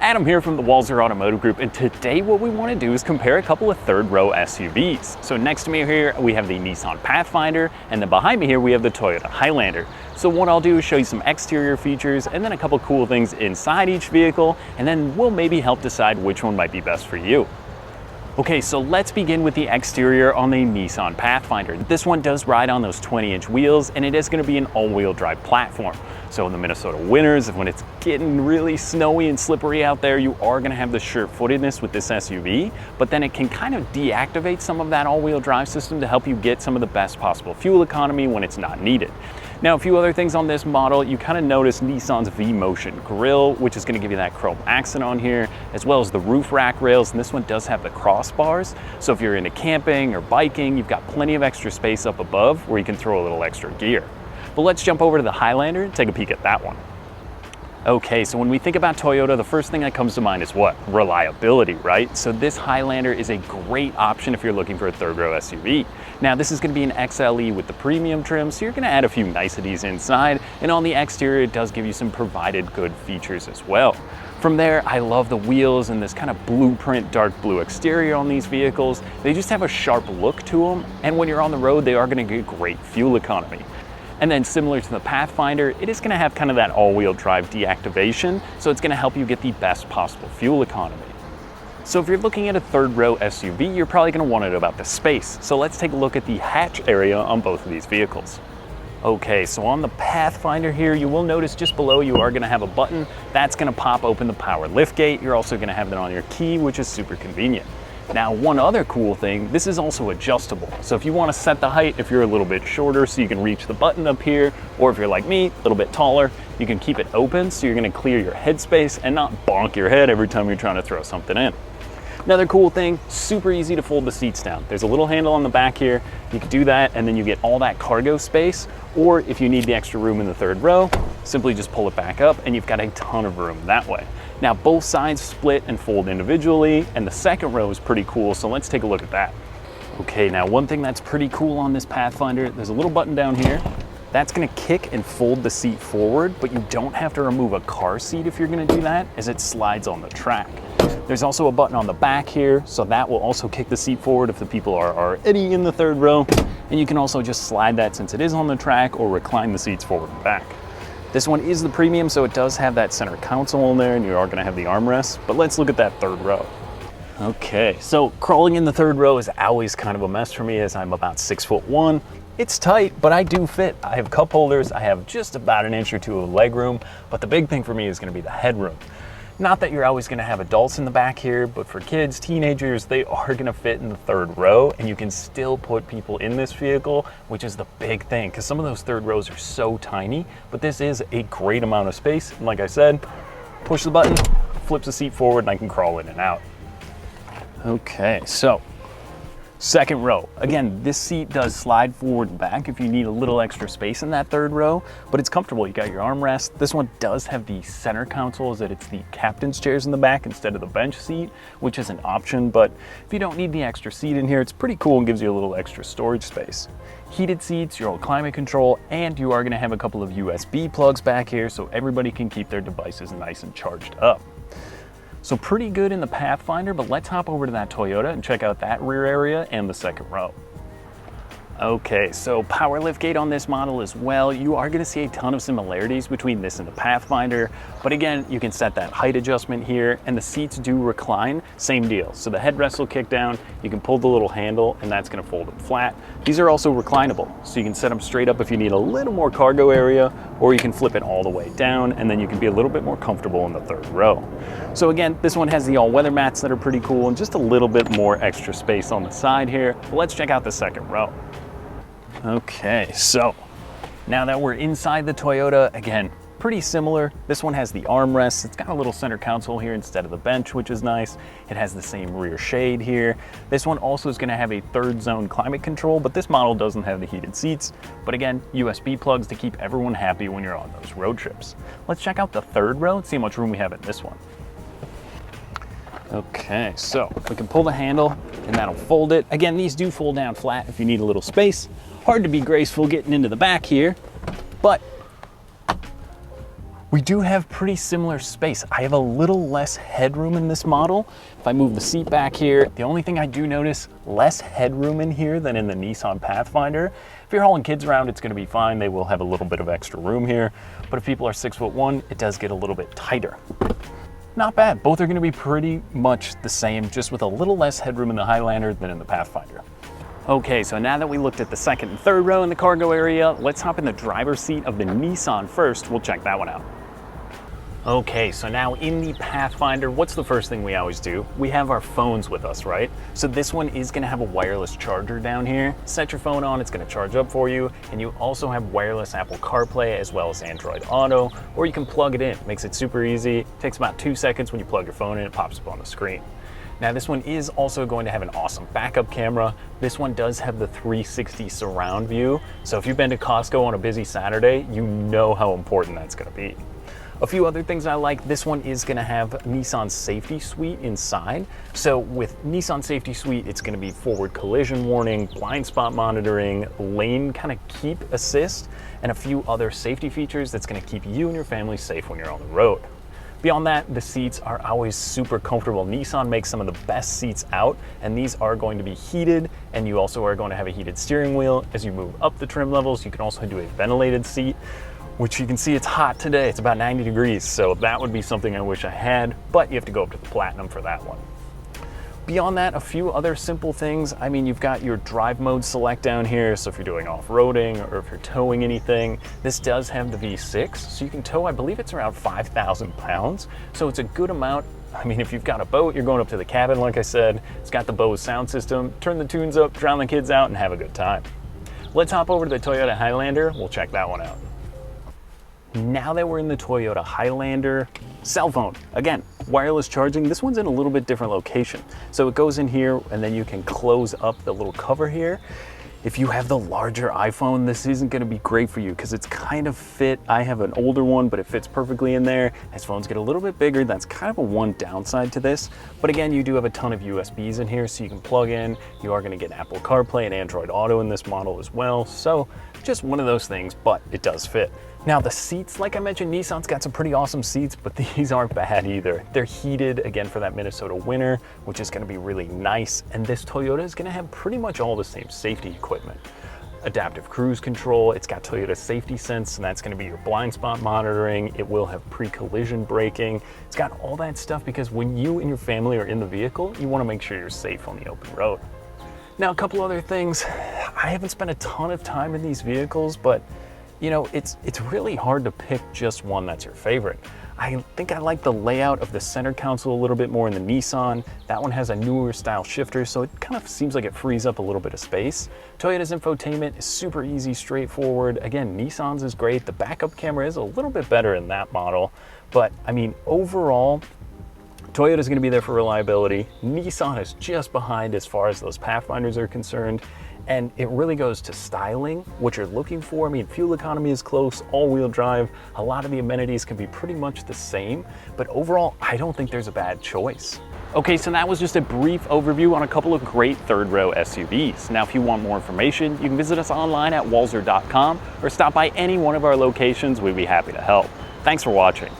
Adam here from the Walzer Automotive Group, and today what we want to do is compare a couple of third row SUVs. So next to me here we have the Nissan Pathfinder, and then behind me here we have the Toyota Highlander. So what I'll do is show you some exterior features and then a couple cool things inside each vehicle, and then we'll maybe help decide which one might be best for you. Okay, so let's begin with the exterior on the Nissan Pathfinder. This one does ride on those 20-inch wheels, and it is going to be an all-wheel drive platform. So in the Minnesota winters, when it's getting really snowy and slippery out there, you are going to have the sure-footedness with this SUV, but then it can kind of deactivate some of that all-wheel drive system to help you get some of the best possible fuel economy when it's not needed. Now, a few other things on this model, you kind of notice Nissan's V-Motion grille, which is going to give you that chrome accent on here, as well as the roof rack rails, and this one does have the crossbars. So if you're into camping or biking, you've got plenty of extra space up above where you can throw a little extra gear. But let's jump over to the Highlander and take a peek at that one. Okay, so when we think about Toyota, the first thing that comes to mind is what? Reliability, right? So this Highlander is a great option if you're looking for a third row SUV. Now this is going to be an XLE with the premium trim, so you're going to add a few niceties inside, and on the exterior it does give you some provided good features as well. From there, I love the wheels and this kind of blueprint dark blue exterior on these vehicles. They just have a sharp look to them, and when you're on the road they are going to get great fuel economy. And then similar to the Pathfinder, it is going to have kind of that all-wheel drive deactivation, so it's going to help you get the best possible fuel economy. So if you're looking at a third row SUV, you're probably going to want it about the space. So let's take a look at the hatch area on both of these vehicles. Okay, so on the Pathfinder here, you will notice just below you are going to have a button. That's going to pop open the power liftgate. You're also going to have that on your key, which is super convenient. Now, one other cool thing, this is also adjustable. So if you want to set the height, if you're a little bit shorter so you can reach the button up here, or if you're like me, a little bit taller, you can keep it open so you're going to clear your headspace and not bonk your head every time you're trying to throw something in. Another cool thing, super easy to fold the seats down. There's a little handle on the back here. You can do that and then you get all that cargo space, or if you need the extra room in the third row, simply just pull it back up and you've got a ton of room that way. Now both sides split and fold individually, and the second row is pretty cool, so let's take a look at that. Okay, now one thing that's pretty cool on this Pathfinder, there's a little button down here. That's gonna kick and fold the seat forward, but you don't have to remove a car seat if you're gonna do that, as it slides on the track. There's also a button on the back here, so that will also kick the seat forward if the people are already in the third row. And you can also just slide that since it is on the track, or recline the seats forward and back. This one is the premium, so it does have that center console in there, and you are gonna have the armrest, but let's look at that third row. Okay, so crawling in the third row is always kind of a mess for me, as I'm about 6'1". It's tight, but I do fit. I have cup holders, I have just about an inch or two of leg room, but the big thing for me is gonna be the headroom. Not that you're always gonna have adults in the back here, but for kids, teenagers, they are gonna fit in the third row, and you can still put people in this vehicle, which is the big thing, because some of those third rows are so tiny, but this is a great amount of space. And like I said, push the button, flips the seat forward, and I can crawl in and out. Okay, so second row. Again, this seat does slide forward and back if you need a little extra space in that third row, but it's comfortable. You got your armrest. This one does have the center console, is that it's the captain's chairs in the back instead of the bench seat, which is an option, but if you don't need the extra seat in here, it's pretty cool and gives you a little extra storage space. Heated seats, your old climate control, and you are gonna have a couple of USB plugs back here so everybody can keep their devices nice and charged up. So pretty good in the Pathfinder, but let's hop over to that Toyota and check out that rear area and the second row. Okay, so power liftgate on this model as well. You are gonna see a ton of similarities between this and the Pathfinder, but again, you can set that height adjustment here, and the seats do recline, same deal. So the headrest will kick down, you can pull the little handle, and that's gonna fold them flat. These are also reclinable, so you can set them straight up if you need a little more cargo area, or you can flip it all the way down, and then you can be a little bit more comfortable in the third row. So again, this one has the all-weather mats that are pretty cool, and just a little bit more extra space on the side here. But let's check out the second row. Okay, so now that we're inside the Toyota, again, pretty similar. This one has the armrest. It's got a little center console here instead of the bench, which is nice. It has the same rear shade here. This one also is going to have a third zone climate control, but this model doesn't have the heated seats. But again, USB plugs to keep everyone happy when you're on those road trips. Let's check out the third row and see how much room we have in this one. Okay, so we can pull the handle and that'll fold it. Again, these do fold down flat if you need a little space. Hard to be graceful getting into the back here, but We do have pretty similar space. I have a little less headroom in this model. If I move the seat back here, the only thing I do notice, less headroom in here than in the Nissan Pathfinder. If you're hauling kids around, it's gonna be fine. They will have a little bit of extra room here. But if people are 6'1", it does get a little bit tighter. Not bad, both are gonna be pretty much the same, just with a little less headroom in the Highlander than in the Pathfinder. Okay, so now that we looked at the second and third row in the cargo area, let's hop in the driver's seat of the Nissan first. We'll check that one out. Okay, so now in the Pathfinder, what's the first thing we always do? We have our phones with us, right? So this one is gonna have a wireless charger down here. Set your phone on, it's gonna charge up for you. And you also have wireless Apple CarPlay as well as Android Auto, or you can plug it in. Makes it super easy. Takes about 2 seconds when you plug your phone in, it pops up on the screen. Now this one is also going to have an awesome backup camera. This one does have the 360 surround view. So if you've been to Costco on a busy Saturday, you know how important that's gonna be. A few other things I like, this one is gonna have Nissan Safety Suite inside. So with Nissan Safety Suite, it's gonna be forward collision warning, blind spot monitoring, lane kind of keep assist, and a few other safety features that's gonna keep you and your family safe when you're on the road. Beyond that, the seats are always super comfortable. Nissan makes some of the best seats out, and these are going to be heated, and you also are going to have a heated steering wheel. As you move up the trim levels, you can also do a ventilated seat, which you can see it's hot today. It's about 90 degrees, so that would be something I wish I had, but you have to go up to the Platinum for that one. Beyond that, a few other simple things. I mean, you've got your drive mode select down here, so if you're doing off-roading or if you're towing anything, this does have the V6, so you can tow, I believe it's around 5,000 pounds, so it's a good amount. I mean, if you've got a boat, you're going up to the cabin, like I said, it's got the Bose sound system, turn the tunes up, drown the kids out, and have a good time. Let's hop over to the Toyota Highlander, we'll check that one out. Now that we're in the Toyota Highlander, cell phone, again, wireless charging. This one's in a little bit different location. So it goes in here and then you can close up the little cover here. If you have the larger iPhone, this isn't gonna be great for you because it's kind of fit. I have an older one, but it fits perfectly in there. As phones get a little bit bigger, that's kind of a one downside to this. But again, you do have a ton of USBs in here, so you can plug in. You are gonna get Apple CarPlay and Android Auto in this model as well. So just one of those things, but it does fit. Now the seats, like I mentioned, Nissan's got some pretty awesome seats, but these aren't bad either. They're heated, again, for that Minnesota winter, which is gonna be really nice. And this Toyota is gonna have pretty much all the same safety equipment. Adaptive cruise control, it's got Toyota Safety Sense, and that's gonna be your blind spot monitoring. It will have pre-collision braking. It's got all that stuff because when you and your family are in the vehicle, you wanna make sure you're safe on the open road. Now, a couple other things. I haven't spent a ton of time in these vehicles, but you know, it's really hard to pick just one that's your favorite. I think I like the layout of the center console a little bit more in the Nissan. That one has a newer style shifter, so it kind of seems like it frees up a little bit of space. Toyota's infotainment is super easy, straightforward. Again, Nissan's is great. The backup camera is a little bit better in that model, but I mean, overall, Toyota's gonna be there for reliability. Nissan is just behind as far as those Pathfinders are concerned. And it really goes to styling, what you're looking for. I mean, fuel economy is close, all-wheel drive. A lot of the amenities can be pretty much the same, but overall, I don't think there's a bad choice. Okay, so that was just a brief overview on a couple of great third row SUVs. Now, if you want more information, you can visit us online at walser.com or stop by any one of our locations. We'd be happy to help. Thanks for watching.